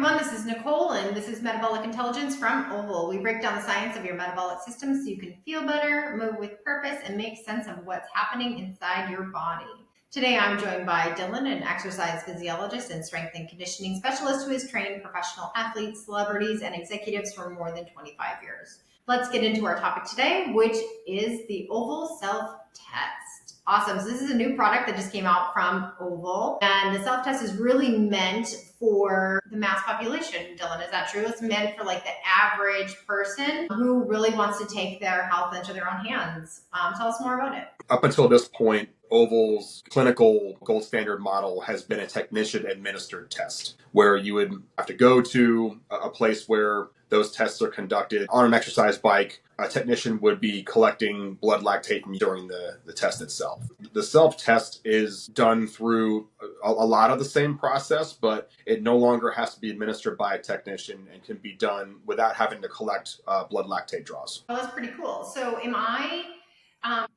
everyone, this is Nicole and this is Metabolic Intelligence from Oval. We break down the science of your metabolic system so you can feel better, move with purpose, and make sense of what's happening inside your body. Today I'm joined by Dylan, an exercise physiologist and strength and conditioning specialist who has trained professional athletes, celebrities, and executives for more than 25 years. Let's get into our topic today, which is the Oval Self-Test. Awesome. So this is a new product that just came out from Oval, and the self-test is really meant for the mass population. Dylan, is that true? It's meant for like the average person who really wants to take their health into their own hands. Tell us more about it. Up until this point, Oval's clinical gold standard model has been a technician-administered test, where you would have to go to a place where those tests are conducted on an exercise bike. A technician would be collecting blood lactate from you during the test itself. The self-test is done through a lot of the same process, but it no longer has to be administered by a technician and can be done without having to collect blood lactate draws. Oh, that's pretty cool. So am I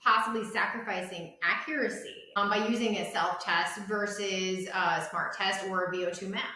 possibly sacrificing accuracy by using a self-test versus a smart test or a VO2 max?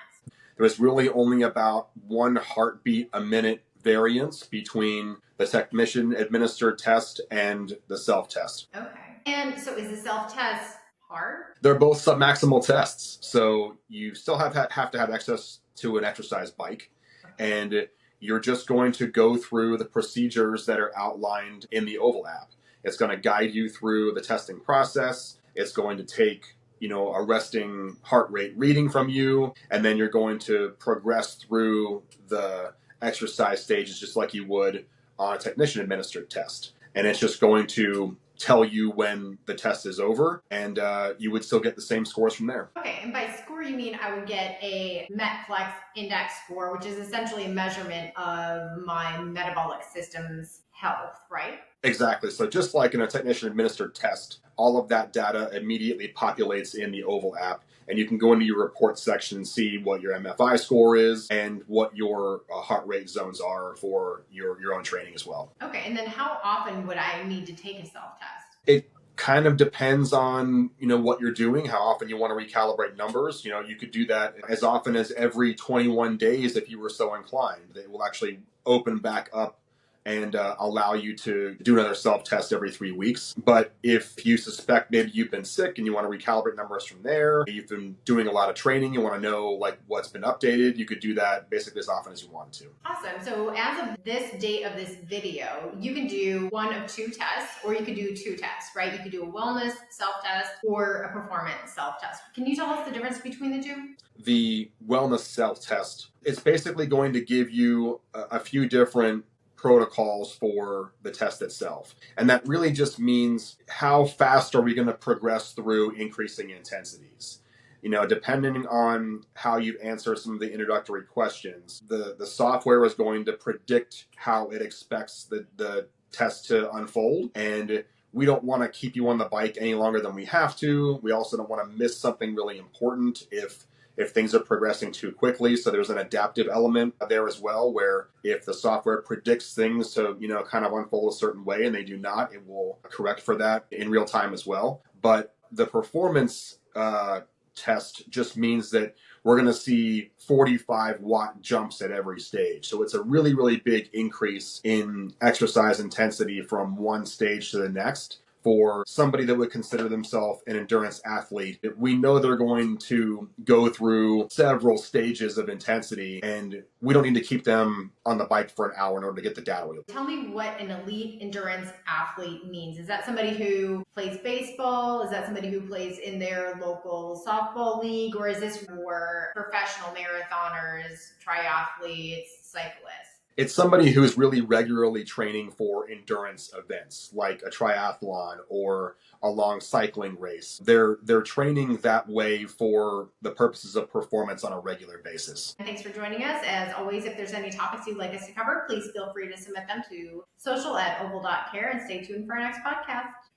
There's really only about 1 heartbeat a minute variance between the technician-administered test and the self-test. Okay. And so is the self-test hard? They're both submaximal tests, so you still have to have access to an exercise bike, and you're just going to go through the procedures that are outlined in the Oval app. It's going to guide you through the testing process. It's going to take a resting heart rate reading from you, and then you're going to progress through the exercise stages just like you would on a technician-administered test. And it's just going to tell you when the test is over, and you would still get the same scores from there. Okay, and by score you mean I would get a Metflex index score, which is essentially a measurement of my metabolic system's health, right? Exactly. So just like in a technician-administered test, all of that data immediately populates in the Oval app, and you can go into your report section and see what your MFI score is and what your heart rate zones are for your own training as well. Okay, and then how often would I need to take a self-test? It kind of depends on what you're doing, how often you want to recalibrate numbers. You could do that as often as every 21 days if you were so inclined. It will actually open back up and allow you to do another self-test every 3 weeks. But if you suspect maybe you've been sick and you want to recalibrate numbers from there, you've been doing a lot of training, you want to know what's been updated, you could do that basically as often as you want to. Awesome. So as of this date of this video, you can do 1 of 2 tests, or you could do 2 tests, right? You could do a wellness self-test or a performance self-test. Can you tell us the difference between the two? The wellness self-test, it's basically going to give you a few different protocols for the test itself. And that really just means how fast are we going to progress through increasing intensities. Depending on how you answer some of the introductory questions, the software is going to predict how it expects the test to unfold. And we don't want to keep you on the bike any longer than we have to. We also don't want to miss something really important if things are progressing too quickly. So there's an adaptive element there as well, where if the software predicts things to, kind of unfold a certain way and they do not, it will correct for that in real time as well. But the performance test just means that we're going to see 45-watt jumps at every stage. So it's a really, really big increase in exercise intensity from one stage to the next. For somebody that would consider themselves an endurance athlete, we know they're going to go through several stages of intensity, and we don't need to keep them on the bike for an hour in order to get the data. Tell me what an elite endurance athlete means. Is that somebody who plays baseball? Is that somebody who plays in their local softball league? Or is this for professional marathoners, triathletes, cyclists? It's somebody who's really regularly training for endurance events like a triathlon or a long cycling race. They're training that way for the purposes of performance on a regular basis. Thanks for joining us. As always, if there's any topics you'd like us to cover, please feel free to submit them to social@oval.care and stay tuned for our next podcast.